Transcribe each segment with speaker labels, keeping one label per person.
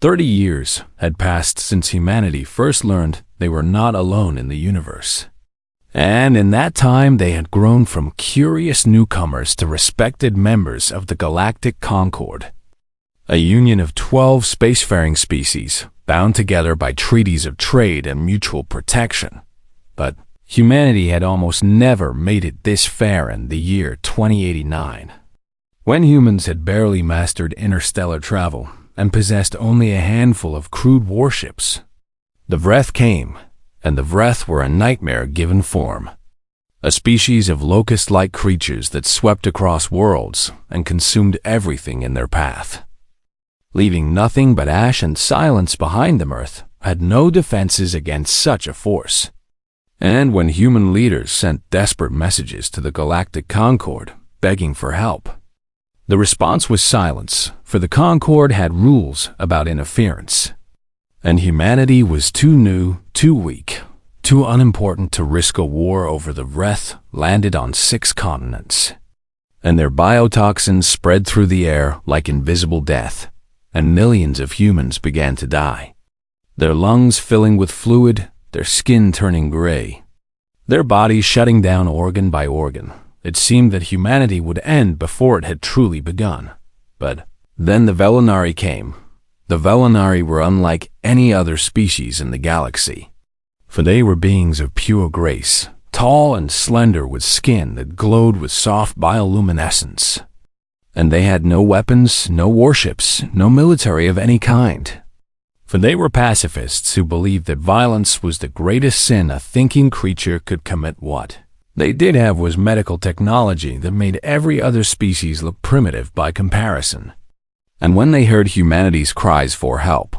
Speaker 1: 30 years had passed since humanity first learned they were not alone in the universe. And in that time, they had grown from curious newcomers to respected members of the Galactic Concord, a union of 12 spacefaring species bound together by treaties of trade and mutual protection. But humanity had almost never made it this far in the year 2089. When humans had barely mastered interstellar travel and possessed only a handful of crude warships, the Vreth came, and the Vreth were a nightmare given form. A species of locust-like creatures that swept across worlds and consumed everything in their path. Leaving nothing but ash and silence behind them, Earth had no defenses against such a force. And when human leaders sent desperate messages to the Galactic Concord, begging for help, the response was silence, for the Concord had rules about interference. And humanity was too new, too weak, too unimportant to risk a war over the Vreth landed on 6 continents. And their biotoxins spread through the air like invisible death, and millions of humans began to die. Their lungs filling with fluid, their skin turning gray, their bodies shutting down organ by organ. It seemed that humanity would end before it had truly begun. But then the Velinari came. The Velinari were unlike any other species in the galaxy, for they were beings of pure grace, tall and slender with skin that glowed with soft bioluminescence. And they had no weapons, no warships, no military of any kind. For they were pacifists who believed that violence was the greatest sin a thinking creature could commit. What they did have was medical technology that made every other species look primitive by comparison. And when they heard humanity's cries for help,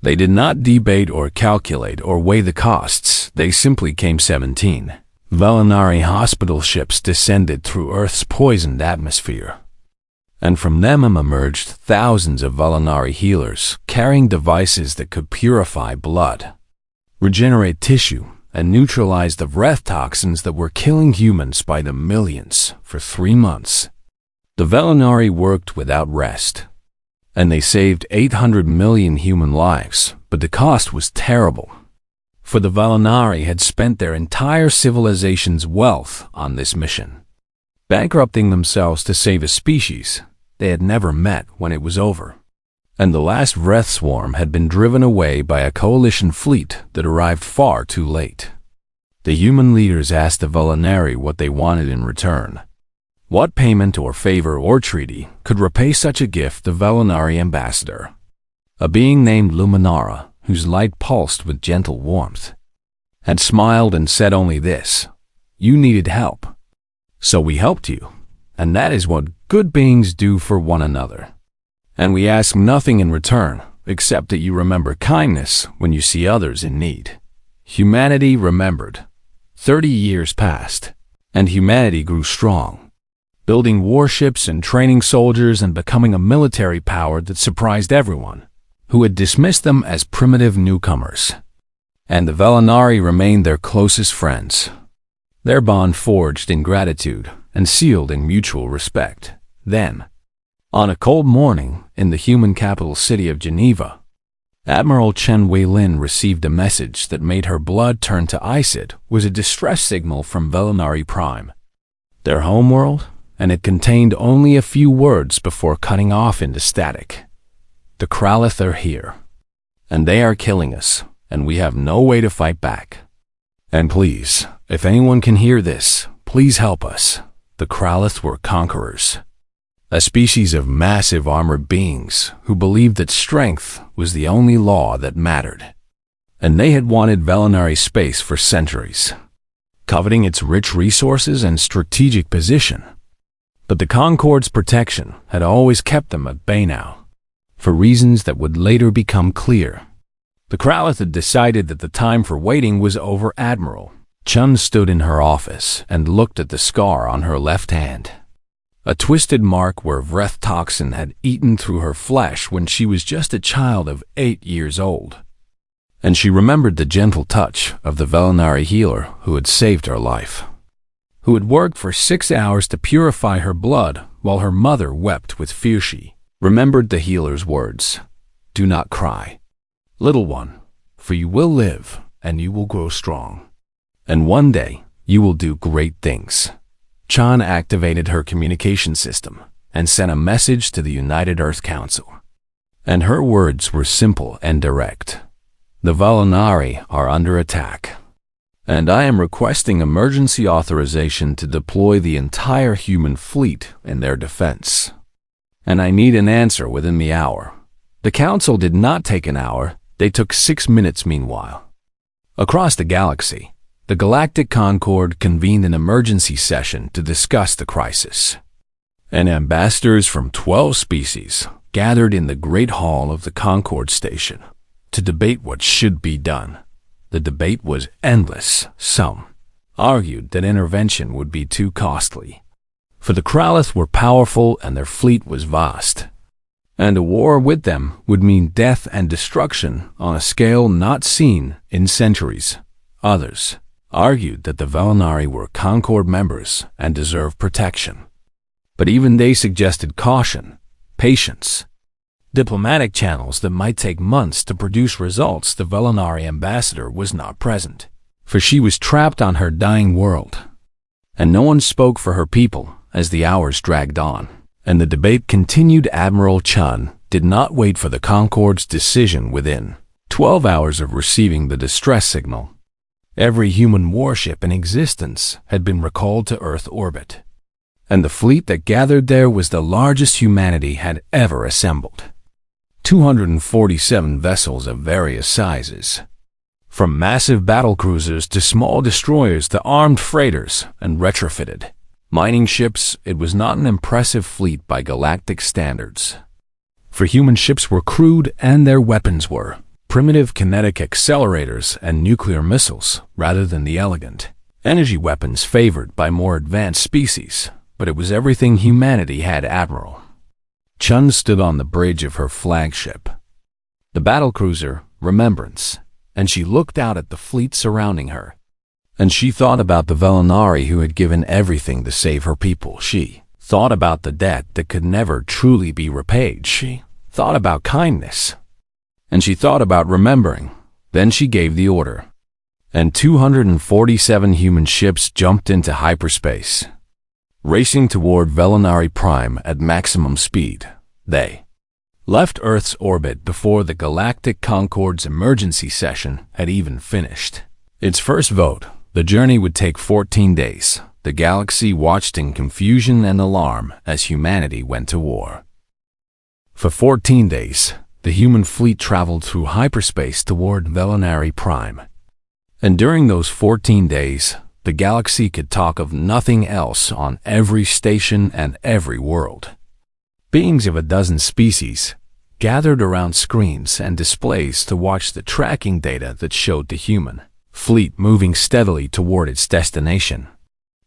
Speaker 1: they did not debate or calculate or weigh the costs. They simply came. 17 Velinari hospital ships descended through Earth's poisoned atmosphere. And from them emerged thousands of Velinari healers carrying devices that could purify blood, regenerate tissue, and neutralize the Vreth toxins that were killing humans by the millions for 3 months. The Velinari worked without rest, and they saved 800 million human lives, but the cost was terrible. For the Velinari had spent their entire civilization's wealth on this mission, bankrupting themselves to save a species they had never met when it was over. And the last Vreth swarm had been driven away by a coalition fleet that arrived far too late. The human leaders asked the Velinari what they wanted in return. What payment or favor or treaty could repay such a gift? The Velinari ambassador, a being named Luminara, whose light pulsed with gentle warmth, had smiled and said only this: "You needed help, so we helped you, and that is what good beings do for one another. And we ask nothing in return, except that you remember kindness when you see others in need." Humanity remembered. 30 years passed, and humanity grew strong, building warships and training soldiers and becoming a military power that surprised everyone who had dismissed them as primitive newcomers. And the Velinari remained their closest friends, their bond forged in gratitude and sealed in mutual respect. Then, on a cold morning in the human capital city of Geneva, Admiral Chen Weilin received a message that made her blood turn to ice. It was a distress signal from Velinari Prime, their homeworld, and it contained only a few words before cutting off into static. "The Kralith are here, and they are killing us, and we have no way to fight back. And please, if anyone can hear this, please help us. The Kralith were conquerors, a species of massive armored beings who believed that strength was the only law that mattered. And they had wanted Velinari space for centuries, coveting its rich resources and strategic position. But the Concord's protection had always kept them at bay now, for reasons that would later become clear. The Kralith had decided that the time for waiting was over. Admiral Chun stood in her office and looked at the scar on her left hand, a twisted mark where Vreth toxin had eaten through her flesh when she was just a child of 8 years old. And she remembered the gentle touch of the Velinari healer who had saved her life, who had worked for 6 hours to purify her blood while her mother wept with fear. She remembered the healer's words: "Do not cry, little one, for you will live and you will grow strong. And one day you will do great things." Chan activated her communication system and sent a message to the United Earth Council. And her words were simple and direct. "The Valinari are under attack, and I am requesting emergency authorization to deploy the entire human fleet in their defense. And I need an answer within the hour." The council did not take an hour, they took 6 minutes meanwhile. Across the galaxy, the Galactic Concord convened an emergency session to discuss the crisis. And ambassadors from 12 species gathered in the Great Hall of the Concord Station to debate what should be done. The debate was endless. Some argued that intervention would be too costly, for the Kralith were powerful and their fleet was vast, and a war with them would mean death and destruction on a scale not seen in centuries. Others argued that the Valinari were Concord members and deserved protection. But even they suggested caution, patience, diplomatic channels that might take months to produce results. The Valinari ambassador was not present, for she was trapped on her dying world, and no one spoke for her people as the hours dragged on. And the debate continued. Admiral Chun did not wait for the Concord's decision within 12 hours of receiving the distress signal. Every human warship in existence had been recalled to Earth orbit, and the fleet that gathered there was the largest humanity had ever assembled. 247 vessels of various sizes, from massive battlecruisers to small destroyers to armed freighters and retrofitted mining ships. It was not an impressive fleet by galactic standards, for human ships were crude and their weapons were primitive kinetic accelerators and nuclear missiles rather than the elegant energy weapons favored by more advanced species. But it was everything humanity had. Admiral Chun stood on the bridge of her flagship, the battlecruiser Remembrance, and she looked out at the fleet surrounding her. And she thought about the Valinari who had given everything to save her people. She thought about the debt that could never truly be repaid. She thought about kindness, and she thought about remembering. Then she gave the order, and 247 human ships jumped into hyperspace, racing toward Valinari Prime at maximum speed. They left Earth's orbit before the Galactic Concord's emergency session had even finished its first vote. The journey would take 14 days. The galaxy watched in confusion and alarm as humanity went to war. For 14 days, the human fleet traveled through hyperspace toward Valinari Prime. And during those 14 days, the galaxy could talk of nothing else on every station and every world. Beings of a dozen species gathered around screens and displays to watch the tracking data that showed the human fleet moving steadily toward its destination.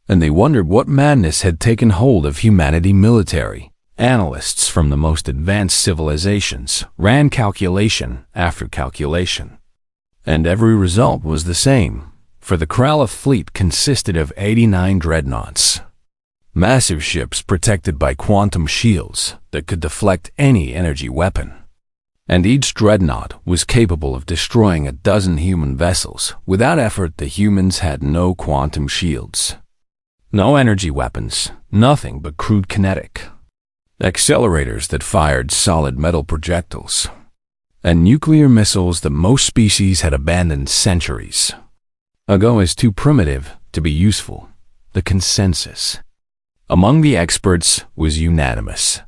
Speaker 1: And they wondered what madness had taken hold of humanity. Military analysts from the most advanced civilizations ran calculation after calculation, and every result was the same. For the Kralith fleet consisted of 89 dreadnoughts, massive ships protected by quantum shields that could deflect any energy weapon. And each dreadnought was capable of destroying a dozen human vessels. Without effort, the humans had no quantum shields, no energy weapons, nothing but crude kinetic accelerators that fired solid metal projectiles, and nuclear missiles that most species had abandoned centuries ago as too primitive to be useful. The consensus among the experts was unanimous.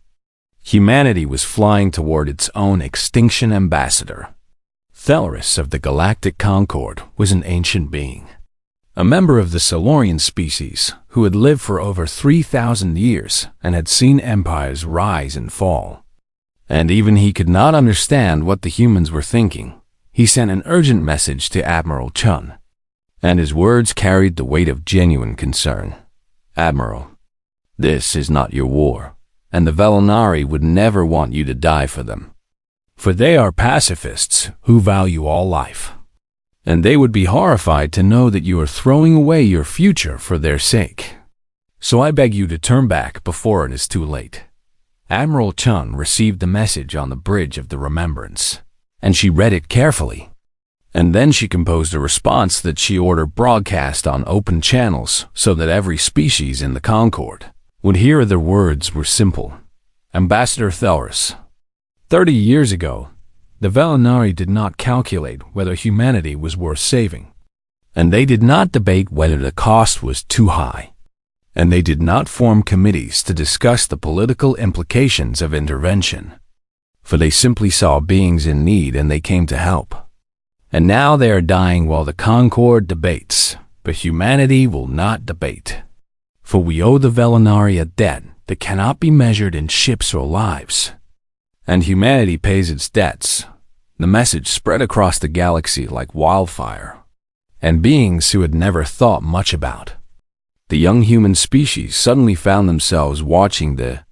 Speaker 1: Humanity was flying toward its own extinction. Ambassador Thelaris of the Galactic Concord was an ancient being, a member of the Silurian species who had lived for over 3,000 years and had seen empires rise and fall. And even he could not understand what the humans were thinking. He sent an urgent message to Admiral Chun, and his words carried the weight of genuine concern. "Admiral, this is not your war, and the Valinari would never want you to die for them, for they are pacifists who value all life, and they would be horrified to know that you are throwing away your future for their sake. So I beg you to turn back before it is too late." Admiral Chun received the message on the bridge of the Remembrance, and she read it carefully. And then she composed a response that she ordered broadcast on open channels so that every species in the Concord would hear. The words were simple. Ambassador Thelrus. 30 years ago, the Velinari did not calculate whether humanity was worth saving, and they did not debate whether the cost was too high, and they did not form committees to discuss the political implications of intervention, for they simply saw beings in need and they came to help. And now they are dying while the Concord debates, but humanity will not debate. For we owe the Velinari a debt that cannot be measured in ships or lives. And humanity pays its debts. The message spread across the galaxy like wildfire, and beings who had never thought much about the young human species suddenly found themselves watching the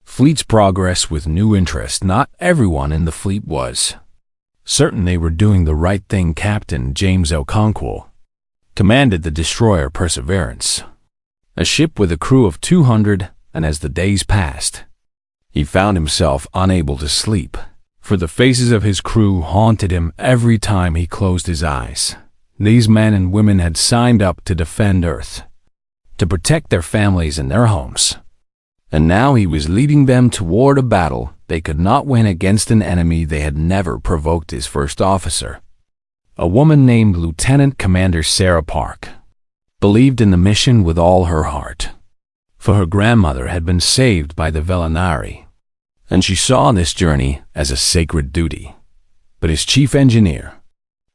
Speaker 1: fleet's progress with new interest. Not everyone in the fleet was certain they were doing the right thing. Captain James Okonkwo commanded the destroyer Perseverance, a ship with a crew of 200, and as the days passed, he found himself unable to sleep, for the faces of his crew haunted him every time he closed his eyes. These men and women had signed up to defend Earth, to protect their families and their homes, and now he was leading them toward a battle they could not win against an enemy they had never provoked. His first officer, a woman named Lieutenant Commander Sarah Park, believed in the mission with all her heart, for her grandmother had been saved by the Velinari, and she saw this journey as a sacred duty. But his chief engineer,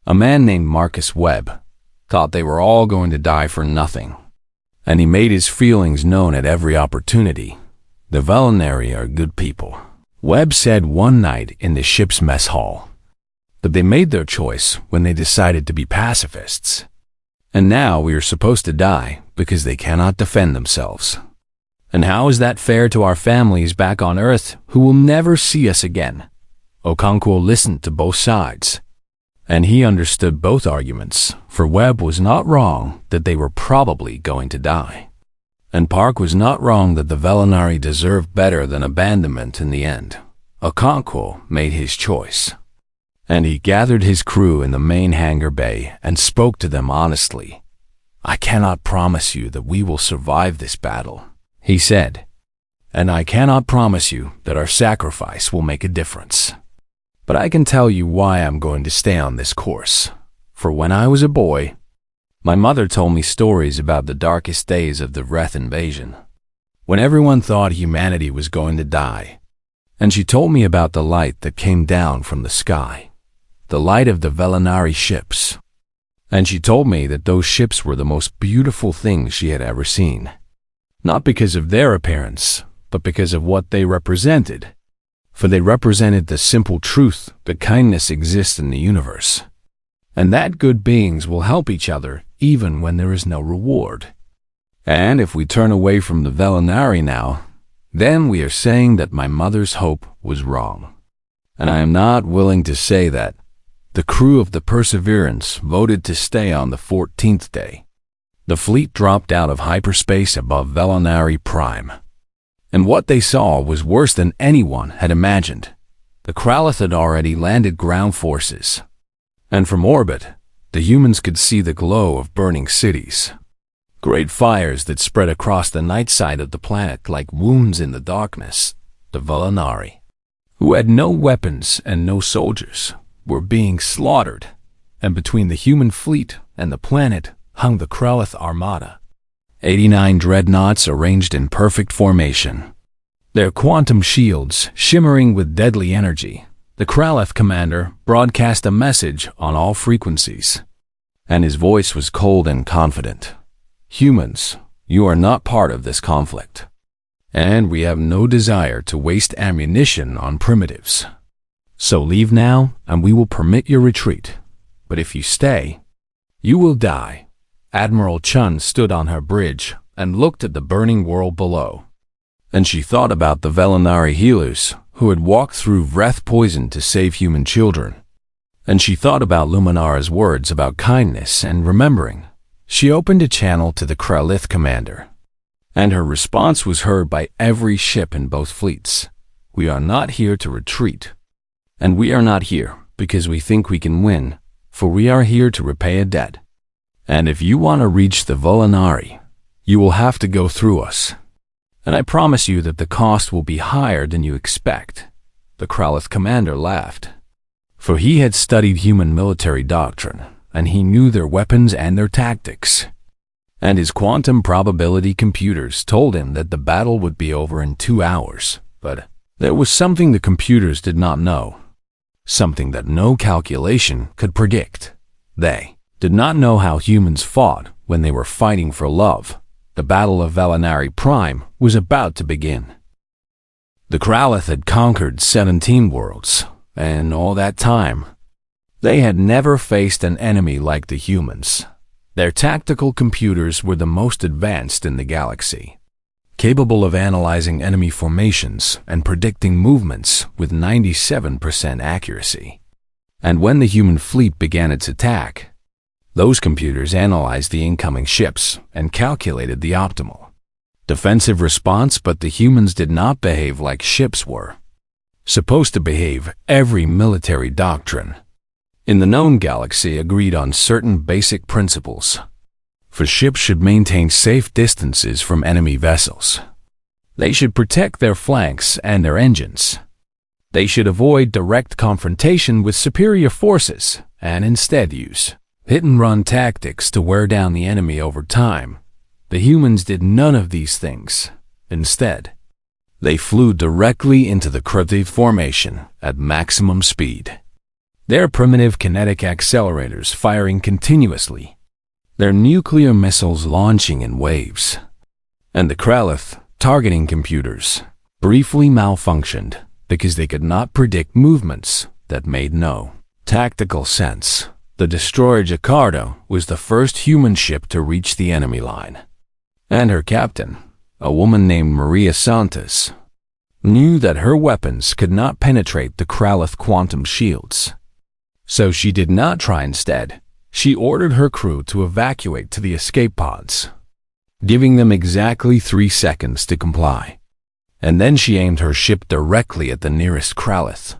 Speaker 1: a man named Marcus Webb, thought they were all going to die for nothing, and he made his feelings known at every opportunity. The Velinari are good people, Webb said one night in the ship's mess hall. But they made their choice when they decided to be pacifists. And now we are supposed to die because they cannot defend themselves. And how is that fair to our families back on Earth who will never see us again? Okonkwo listened to both sides, and he understood both arguments, for Webb was not wrong that they were probably going to die, and Park was not wrong that the Velinari deserved better than abandonment in the end. Okonkwo made his choice, and he gathered his crew in the main hangar bay and spoke to them honestly. "I cannot promise you that we will survive this battle," he said, "and I cannot promise you that our sacrifice will make a difference. But I can tell you why I'm going to stay on this course. For when I was a boy, my mother told me stories about the darkest days of the Wrath invasion, when everyone thought humanity was going to die. And she told me about the light that came down from the sky, the light of the Velinari ships. And she told me that those ships were the most beautiful things she had ever seen, not because of their appearance, but because of what they represented. For they represented the simple truth that kindness exists in the universe, and that good beings will help each other even when there is no reward. And if we turn away from the Velinari now, then we are saying that my mother's hope was wrong. And I am not willing to say that. The crew of the Perseverance voted to stay on the 14th day. The fleet dropped out of hyperspace above Velinari Prime, and what they saw was worse than anyone had imagined. The Kralith had already landed ground forces, and from orbit, the humans could see the glow of burning cities, great fires that spread across the night side of the planet like wounds in the darkness. The Velinari, who had no weapons and no soldiers, were being slaughtered, and between the human fleet and the planet hung the Kralith Armada, 89 dreadnoughts arranged in perfect formation, their quantum shields shimmering with deadly energy. The Kralith commander broadcast a message on all frequencies, and his voice was cold and confident. "Humans, you are not part of this conflict, and we have no desire to waste ammunition on primitives. So leave now, and we will permit your retreat. But if you stay, you will die." Admiral Chun stood on her bridge and looked at the burning world below, and she thought about the Velinari healers who had walked through Wrath poison to save human children. And she thought about Luminara's words about kindness and remembering. She opened a channel to the Kralith commander, and her response was heard by every ship in both fleets. We are not here to retreat. And we are not here because we think we can win, for we are here to repay a debt. And if you want to reach the Volinari, you will have to go through us. And I promise you that the cost will be higher than you expect." The Kralith commander laughed, for he had studied human military doctrine, and he knew their weapons and their tactics. And his quantum probability computers told him that the battle would be over in 2 hours. But there was something the computers did not know, something that no calculation could predict. They did not know how humans fought when they were fighting for love. The Battle of Valinari Prime was about to begin. The Kralith had conquered 17 worlds, and all that time, they had never faced an enemy like the humans. Their tactical computers were the most advanced in the galaxy, capable of analyzing enemy formations and predicting movements with 97% accuracy. And when the human fleet began its attack, those computers analyzed the incoming ships and calculated the optimal defensive response, but the humans did not behave like ships were supposed to behave. Every military doctrine in the known galaxy agreed on certain basic principles. For ships should maintain safe distances from enemy vessels. They should protect their flanks and their engines. They should avoid direct confrontation with superior forces and instead use hit-and-run tactics to wear down the enemy over time. The humans did none of these things. Instead, they flew directly into the Kralith formation at maximum speed, their primitive kinetic accelerators firing continuously, their nuclear missiles launching in waves. And the Kralith targeting computers briefly malfunctioned because they could not predict movements that made no tactical sense. The destroyer Jakarta was the first human ship to reach the enemy line, and her captain, a woman named Maria Santos, knew that her weapons could not penetrate the Kralith quantum shields. So she did not try. Instead, she ordered her crew to evacuate to the escape pods, giving them exactly 3 seconds to comply. And then she aimed her ship directly at the nearest Kralith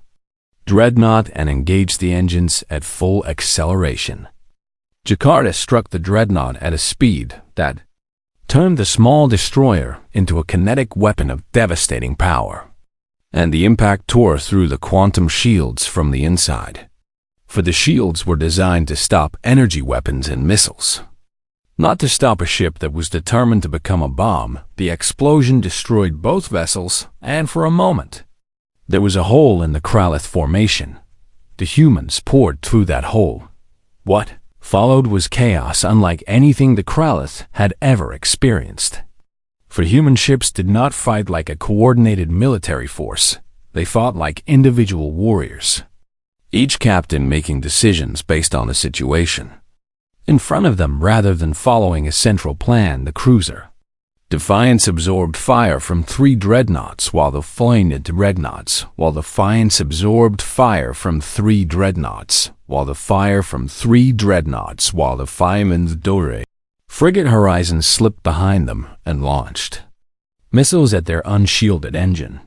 Speaker 1: dreadnought and engaged the engines at full acceleration. Jakarta struck the dreadnought at a speed that turned the small destroyer into a kinetic weapon of devastating power, and the impact tore through the quantum shields from the inside. For the shields were designed to stop energy weapons and missiles, not to stop a ship that was determined to become a bomb. The explosion destroyed both vessels, and for a moment, there was a hole in the Kralith formation. The humans poured through that hole. What followed was chaos unlike anything the Kralith had ever experienced. For human ships did not fight like a coordinated military force. They fought like individual warriors, each captain making decisions based on the situation in front of them rather than following a central plan. The cruiser Defiance absorbed fire from 3 dreadnoughts while the Defiance absorbed fire from 3 dreadnoughts while the fire from 3 dreadnoughts while the Fireman's Dore frigate Horizon slipped behind them and launched missiles at their unshielded engine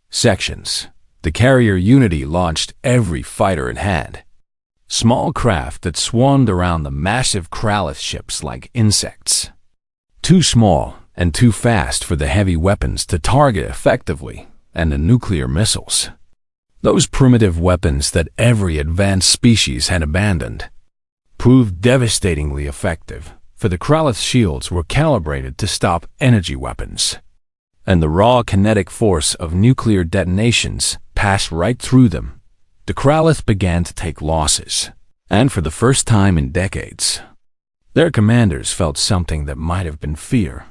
Speaker 1: sections. The carrier Unity launched every fighter it had, small craft that swarmed around the massive Kralith ships like insects, too small and too fast for the heavy weapons to target effectively, and the nuclear missiles, those primitive weapons that every advanced species had abandoned, proved devastatingly effective, for the Kralith shields were calibrated to stop energy weapons, and the raw kinetic force of nuclear detonations passed right through them. The Kralith began to take losses, and for the first time in decades, their commanders felt something that might have been fear.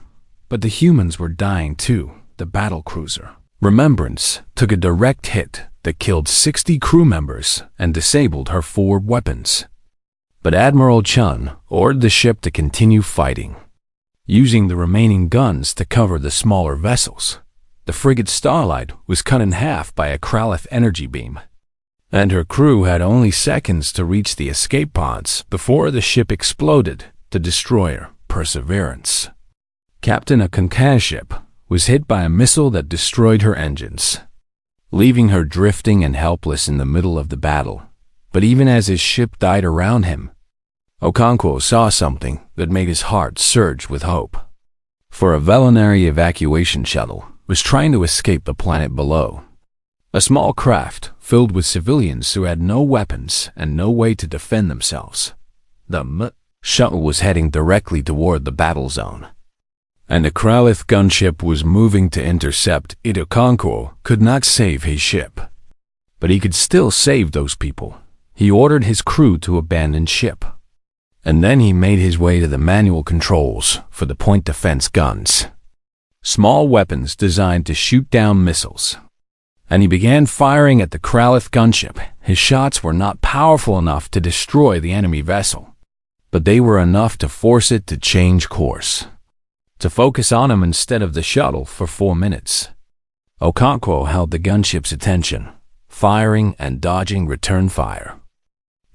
Speaker 1: But the humans were dying too. The battlecruiser Remembrance took a direct hit that killed 60 crew members and disabled her 4 weapons. But Admiral Chun ordered the ship to continue fighting, using the remaining guns to cover the smaller vessels. The frigate Starlight was cut in half by a Kralith energy beam, and her crew had only seconds to reach the escape pods before the ship exploded. The destroyer Perseverance, Captain Akanka's ship, was hit by a missile that destroyed her engines. leaving her drifting and helpless in the middle of the battle. But even as his ship died around him, Okonkwo saw something that made his heart surge with hope. For a Velinary evacuation shuttle was trying to escape the planet below. A small craft filled with civilians who had no weapons and no way to defend themselves. The shuttle was heading directly toward the battle zone, and the Kralith gunship was moving to intercept it. Okonkwo could not save his ship, but he could still save those people. He ordered his crew to abandon ship, and then he made his way to the manual controls for the point defense guns, small weapons designed to shoot down missiles. And he began firing at the Kralith gunship. His shots were not powerful enough to destroy the enemy vessel, but they were enough to force it to change course, to focus on him instead of the shuttle for 4 minutes. Okonkwo held the gunship's attention, firing and dodging return fire,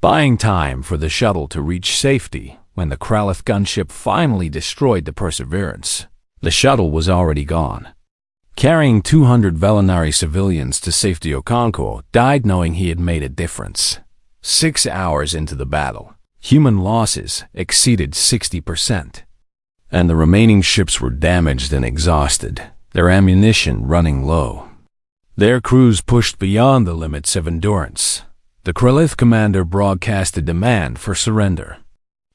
Speaker 1: buying time for the shuttle to reach safety. When the Kralith gunship finally destroyed the Perseverance, the shuttle was already gone. Carrying 200 Velinary civilians to safety, Okonkwo died knowing he had made a difference. 6 hours into the battle, human losses exceeded 60%, and the remaining ships were damaged and exhausted, their ammunition running low. Their crews pushed beyond the limits of endurance. The Kralith commander broadcast a demand for surrender,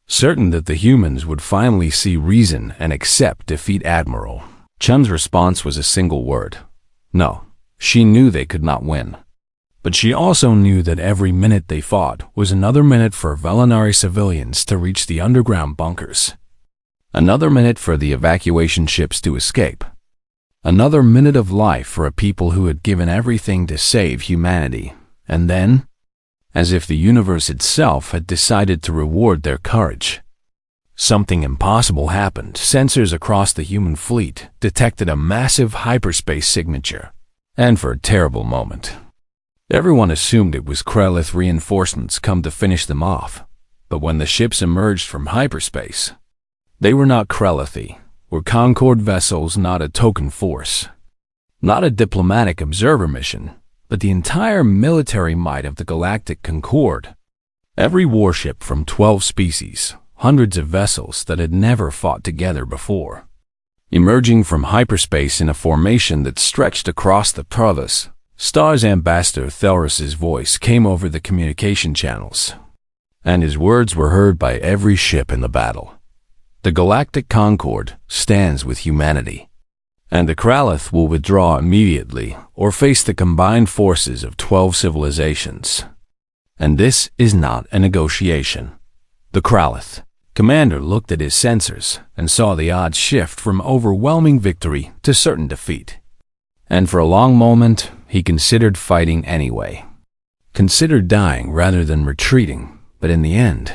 Speaker 1: certain that the humans would finally see reason and accept defeat. Admiral Chun's response was a single word: no. She knew they could not win, but she also knew that every minute they fought was another minute for Velinary civilians to reach the underground bunkers, another minute for the evacuation ships to escape, another minute of life for a people who had given everything to save humanity. And then, as if the universe itself had decided to reward their courage, something impossible happened. Sensors across the human fleet detected a massive hyperspace signature, and for a terrible moment, everyone assumed it was Kralith reinforcements come to finish them off. But when the ships emerged from hyperspace, they were not Kralithi, were Concord vessels, not a token force, not a diplomatic observer mission, but the entire military might of the Galactic Concord. Every warship from 12 species, hundreds of vessels that had never fought together before, emerging from hyperspace in a formation that stretched across the province. Star's Ambassador Thelris's voice came over the communication channels, and his words were heard by every ship in the battle. The Galactic Concord stands with humanity, and the Kralith will withdraw immediately or face the combined forces of 12 civilizations. And this is not a negotiation. The Kralith commander looked at his sensors and saw the odds shift from overwhelming victory to certain defeat. And for a long moment, he considered fighting anyway, considered dying rather than retreating. But in the end,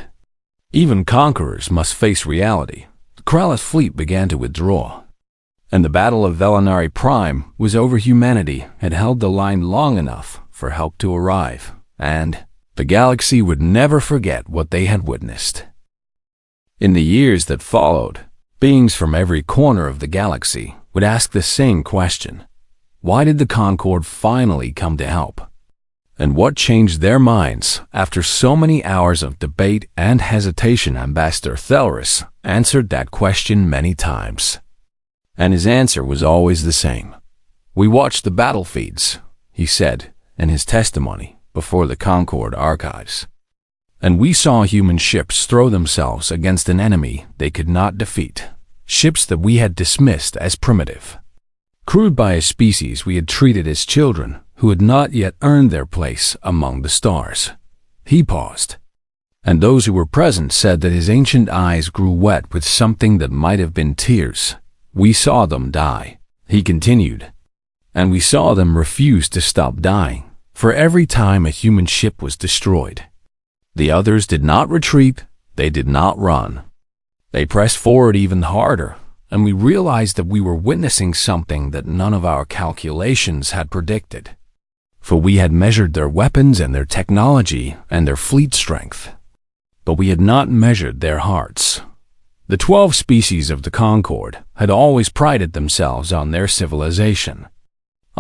Speaker 1: even conquerors must face reality. The Kralith fleet began to withdraw, and the Battle of Velinary Prime was over. Humanity had held the line long enough for help to arrive, and the galaxy would never forget what they had witnessed. In the years that followed, beings from every corner of the galaxy would ask the same question: why did the Concord finally come to help? And what changed their minds after so many hours of debate and hesitation? Ambassador Thelris answered that question many times, and his answer was always the same. We watched the battle feeds, he said in his testimony before the Concord archives, and we saw human ships throw themselves against an enemy they could not defeat, ships that we had dismissed as primitive, crewed by a species we had treated as children who had not yet earned their place among the stars. He paused, and those who were present said that his ancient eyes grew wet with something that might have been tears. We saw them die, he continued, and we saw them refuse to stop dying. For every time a human ship was destroyed, the others did not retreat, they did not run. They pressed forward even harder, and we realized that we were witnessing something that none of our calculations had predicted. For we had measured their weapons and their technology and their fleet strength, but we had not measured their hearts. The 12 species of the Concord had always prided themselves on their civilization,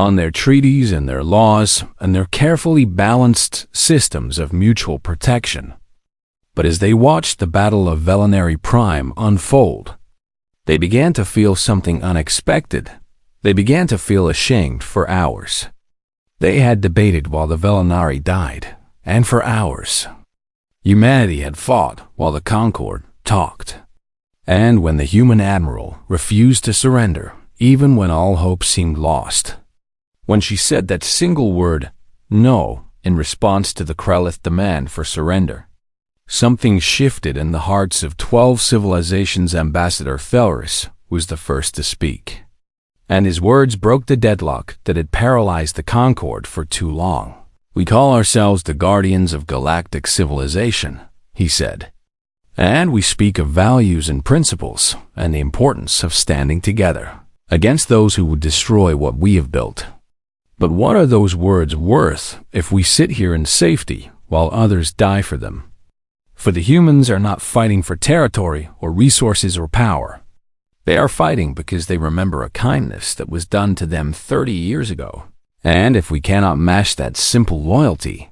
Speaker 1: on their treaties and their laws and their carefully balanced systems of mutual protection. But as they watched the Battle of Velinari Prime unfold, they began to feel something unexpected. They began to feel ashamed for hours. They had debated while the Velinari died, and for hours. Humanity had fought while the Concord talked. And when the human admiral refused to surrender, even when all hope seemed lost, when she said that single word, no, in response to the Krellith demand for surrender, something shifted in the hearts of 12 civilizations. Ambassador Felris was the first to speak, and his words broke the deadlock that had paralyzed the Concord for too long. "We call ourselves the guardians of galactic civilization," he said, "and we speak of values and principles and the importance of standing together against those who would destroy what we have built. But what are those words worth if we sit here in safety while others die for them? For the humans are not fighting for territory or resources or power. They are fighting because they remember a kindness that was done to them 30 years ago. And if we cannot match that simple loyalty,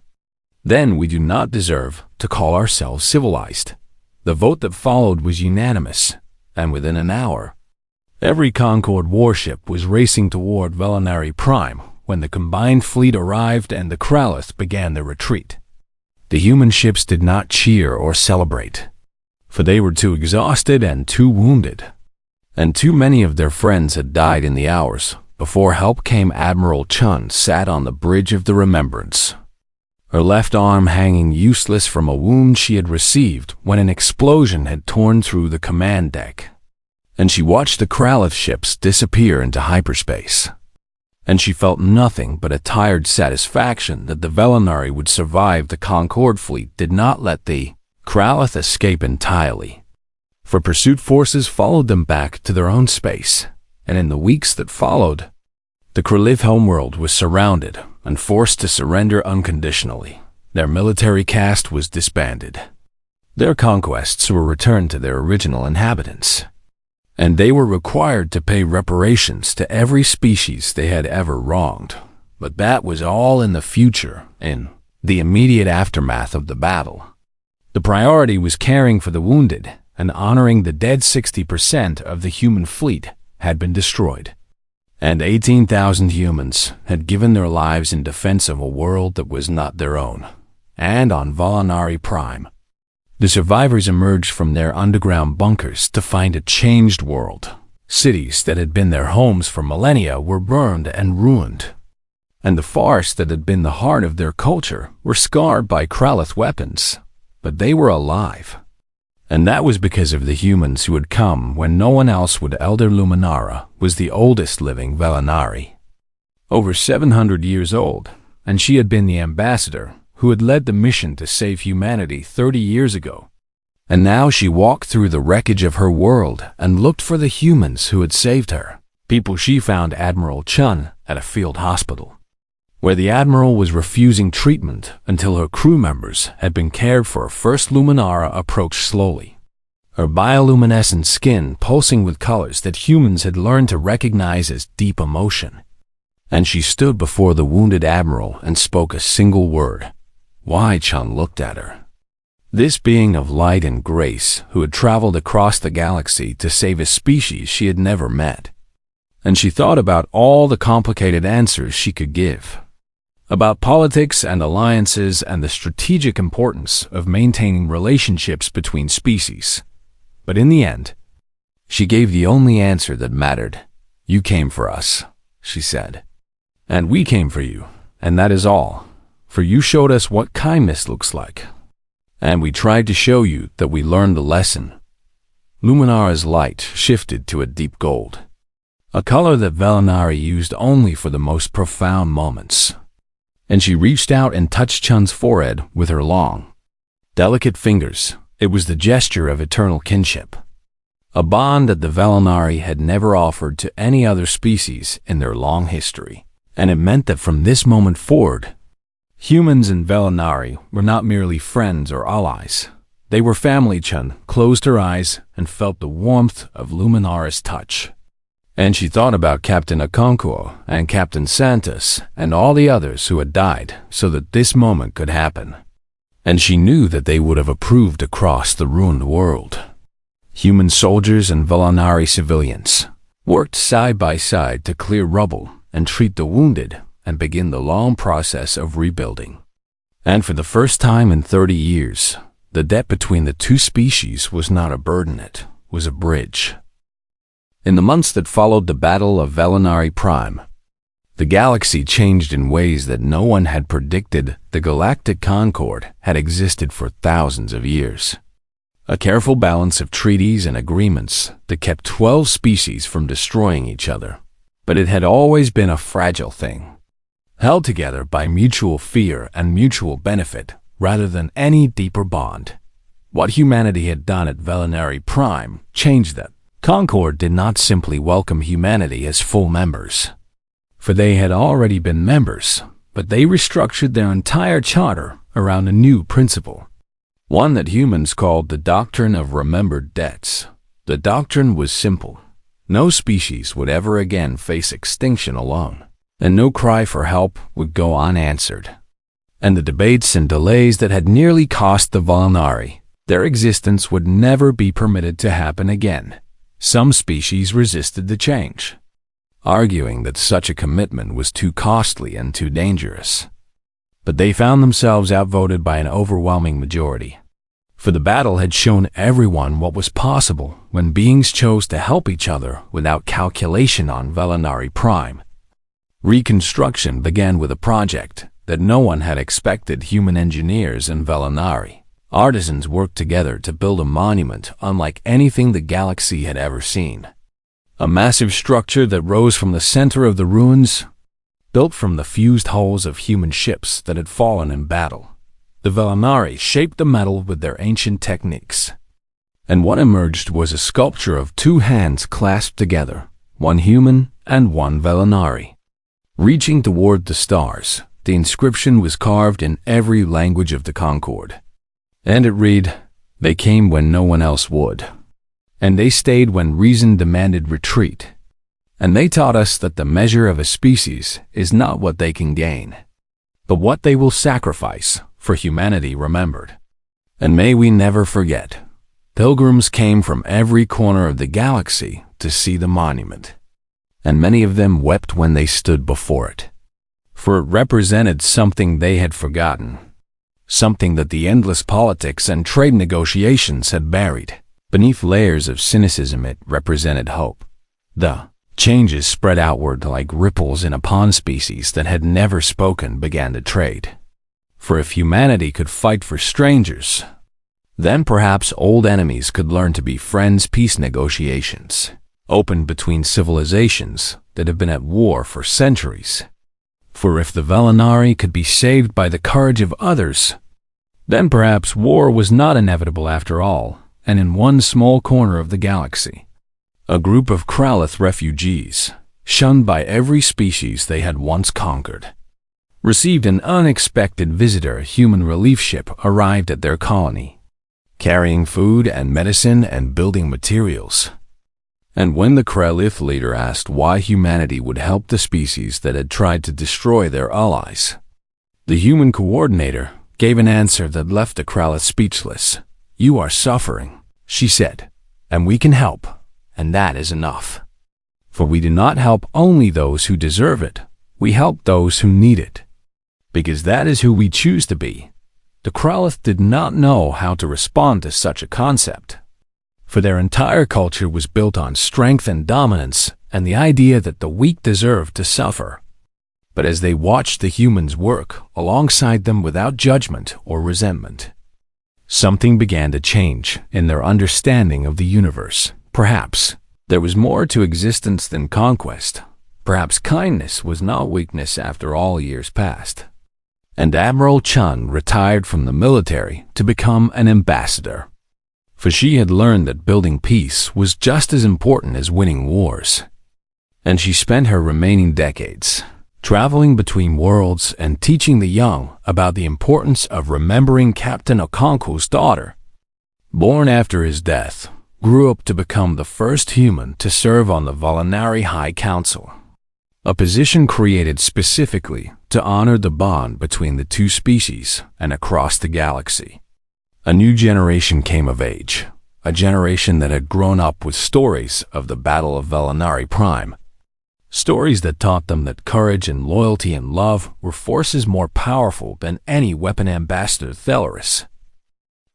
Speaker 1: then we do not deserve to call ourselves civilized." The vote that followed was unanimous, and within an hour, every Concord warship was racing toward Velinari Prime when the combined fleet arrived and the Krellith began their retreat. The human ships did not cheer or celebrate, for they were too exhausted and too wounded, and too many of their friends had died in the hours before help came. Admiral Chun sat on the bridge of the Remembrance, her left arm hanging useless from a wound she had received when an explosion had torn through the command deck, and she watched the Krellith ships disappear into hyperspace. And she felt nothing but a tired satisfaction that the Velinari would survive. The Concord fleet did not let the Krellith escape entirely, for pursuit forces followed them back to their own space, and in the weeks that followed, the Krellith homeworld was surrounded and forced to surrender unconditionally. Their military caste was disbanded. Their conquests were returned to their original inhabitants, and they were required to pay reparations to every species they had ever wronged. But that was all in the future, in the immediate aftermath of the battle. The priority was caring for the wounded and honoring the dead. 60% of the human fleet had been destroyed, and 18,000 humans had given their lives in defense of a world that was not their own. And on Velinari Prime, the survivors emerged from their underground bunkers to find a changed world. Cities that had been their homes for millennia were burned and ruined, and the forests that had been the heart of their culture were scarred by Krellith weapons. But they were alive, and that was because of the humans who had come when no one else would. Elder Luminara was the oldest living Velinari, over 700 years old, and she had been the ambassador who had led the mission to save humanity 30 years ago. And now she walked through the wreckage of her world and looked for the humans who had saved her. People she found Admiral Chun at a field hospital, where the Admiral was refusing treatment until her crew members had been cared for. First Luminara approached slowly, her bioluminescent skin pulsing with colors that humans had learned to recognize as deep emotion. And she stood before the wounded Admiral and spoke a single word. Why? Chun looked at her. This being of light and grace who had traveled across the galaxy to save a species she had never met. And she thought about all the complicated answers she could give, about politics and alliances and the strategic importance of maintaining relationships between species. But in the end, she gave the only answer that mattered. "You came for us," she said. "And we came for you, and that is all. For you showed us what kindness looks like, and we tried to show you that we learned the lesson." Luminara's light shifted to a deep gold, a color that Velinari used only for the most profound moments. And she reached out and touched Chun's forehead with her long, delicate fingers. It was the gesture of eternal kinship, a bond that the Velinari had never offered to any other species in their long history. And it meant that from this moment forward, humans and Velinari were not merely friends or allies. They were family. Chun closed her eyes and felt the warmth of Luminara's touch. And she thought about Captain Okonkwo and Captain Santos and all the others who had died so that this moment could happen. And she knew that they would have approved across the ruined world. Human soldiers and Velanari civilians worked side by side to clear rubble and treat the wounded and begin the long process of rebuilding. And for the first time in 30 years, the debt between the two species was not a burden, it was a bridge. In the months that followed the Battle of Velanari Prime, the galaxy changed in ways that no one had predicted. The Galactic Concord had existed for thousands of years. A careful balance of treaties and agreements that kept 12 species from destroying each other. But it had always been a fragile thing, held together by mutual fear and mutual benefit rather than any deeper bond. What humanity had done at Velanari Prime changed that. Concord did not simply welcome humanity as full members, for they had already been members, but they restructured their entire charter around a new principle, one that humans called the Doctrine of Remembered Debts. The doctrine was simple. No species would ever again face extinction alone, and no cry for help would go unanswered. And the debates and delays that had nearly cost the Velanari their existence would never be permitted to happen again. Some species resisted the change, arguing that such a commitment was too costly and too dangerous. But they found themselves outvoted by an overwhelming majority. For the battle had shown everyone what was possible when beings chose to help each other without calculation on Velanari Prime. Reconstruction began with a project that no one had expected. Human engineers and Velanari artisans worked together to build a monument unlike anything the galaxy had ever seen. A massive structure that rose from the center of the ruins, built from the fused hulls of human ships that had fallen in battle. The Velanari shaped the metal with their ancient techniques, and what emerged was a sculpture of two hands clasped together, one human and one Velanari, reaching toward the stars. The inscription was carved in every language of the Concord, and it read, "They came when no one else would, and they stayed when reason demanded retreat. And they taught us that the measure of a species is not what they can gain, but what they will sacrifice for humanity remembered." And may we never forget, pilgrims came from every corner of the galaxy to see the monument, and many of them wept when they stood before it, for it represented something they had forgotten, something that the endless politics and trade negotiations had buried. Beneath layers of cynicism, it represented hope. The changes spread outward like ripples in a pond. Species that had never spoken began to trade. For if humanity could fight for strangers, then perhaps old enemies could learn to be friends. Peace negotiations opened between civilizations that have been at war for centuries. For if the Velanari could be saved by the courage of others, then perhaps war was not inevitable after all. And in one small corner of the galaxy, a group of Kralith refugees, shunned by every species they had once conquered, received an unexpected visitor. A human relief ship arrived at their colony, carrying food and medicine and building materials. And when the Kralith leader asked why humanity would help the species that had tried to destroy their allies, the human coordinator gave an answer that left the Kralith speechless. "You are suffering," she said, "and we can help, and that is enough. For we do not help only those who deserve it, we help those who need it, because that is who we choose to be." The Kralith did not know how to respond to such a concept, for their entire culture was built on strength and dominance and the idea that the weak deserved to suffer. But as they watched the humans work alongside them without judgment or resentment, something began to change in their understanding of the universe. Perhaps there was more to existence than conquest. Perhaps kindness was not weakness after all years past. And Admiral Chun retired from the military to become an ambassador, for she had learned that building peace was just as important as winning wars. And she spent her remaining decades traveling between worlds and teaching the young about the importance of remembering Captain Okonkwo's daughter. Born after his death, grew up to become the first human to serve on the Volinari High Council, a position created specifically to honor the bond between the two species and across the galaxy. A new generation came of age, a generation that had grown up with stories of the Battle of Volinari Prime, stories that taught them that courage and loyalty and love were forces more powerful than any weapon. Ambassador Thelaris,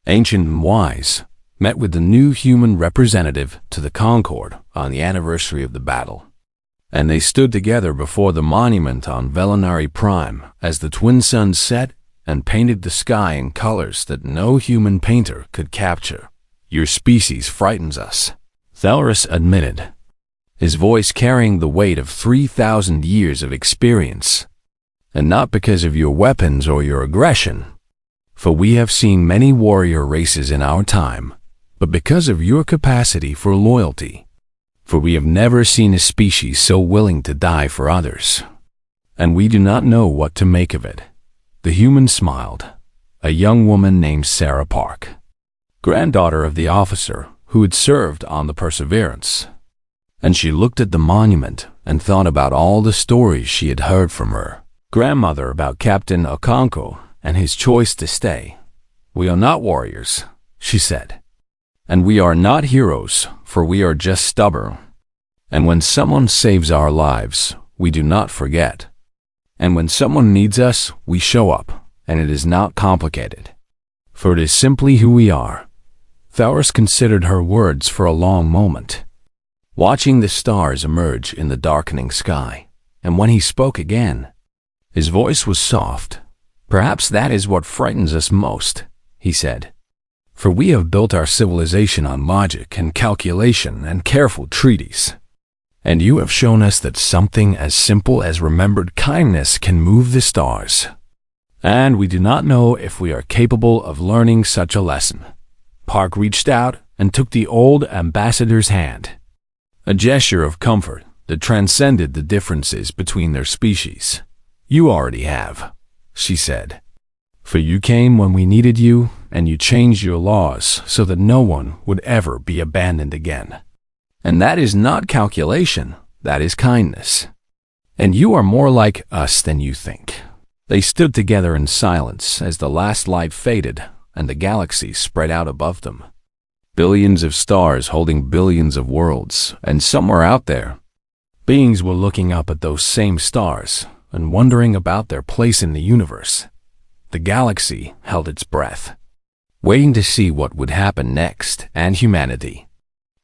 Speaker 1: ancient and wise, met with the new human representative to the Concord on the anniversary of the battle, and they stood together before the monument on Volinari Prime as the twin suns set and painted the sky in colors that no human painter could capture. "Your species frightens us," Thelaris admitted, his voice carrying the weight of 3,000 years of experience. "And not because of your weapons or your aggression, for we have seen many warrior races in our time, but because of your capacity for loyalty, for we have never seen a species so willing to die for others, and we do not know what to make of it." The human smiled, a young woman named Sarah Park, granddaughter of the officer who had served on the Perseverance, and she looked at the monument and thought about all the stories she had heard from her grandmother about Captain Okonko and his choice to stay. "We are not warriors," she said, "and we are not heroes, for we are just stubborn. And when someone saves our lives, we do not forget. And when someone needs us, we show up, and it is not complicated, for it is simply who we are." Thelaris considered her words for a long moment, watching the stars emerge in the darkening sky, and when he spoke again, his voice was soft. "Perhaps that is what frightens us most," he said, "for we have built our civilization on logic and calculation and careful treaties. And you have shown us that something as simple as remembered kindness can move the stars. And we do not know if we are capable of learning such a lesson." Park reached out and took the old ambassador's hand, a gesture of comfort that transcended the differences between their species. "You already have," she said, "for you came when we needed you, and you changed your laws so that no one would ever be abandoned again. And that is not calculation, that is kindness. And you are more like us than you think." They stood together in silence as the last light faded and the galaxy spread out above them. Billions of stars holding billions of worlds, and somewhere out there, beings were looking up at those same stars and wondering about their place in the universe. The galaxy held its breath, waiting to see what would happen next, and humanity,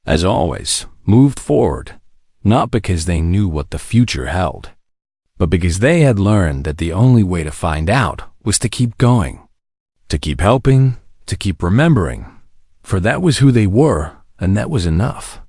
Speaker 1: as always, moved forward, not because they knew what the future held, but because they had learned that the only way to find out was to keep going, to keep helping, to keep remembering, for that was who they were, and that was enough.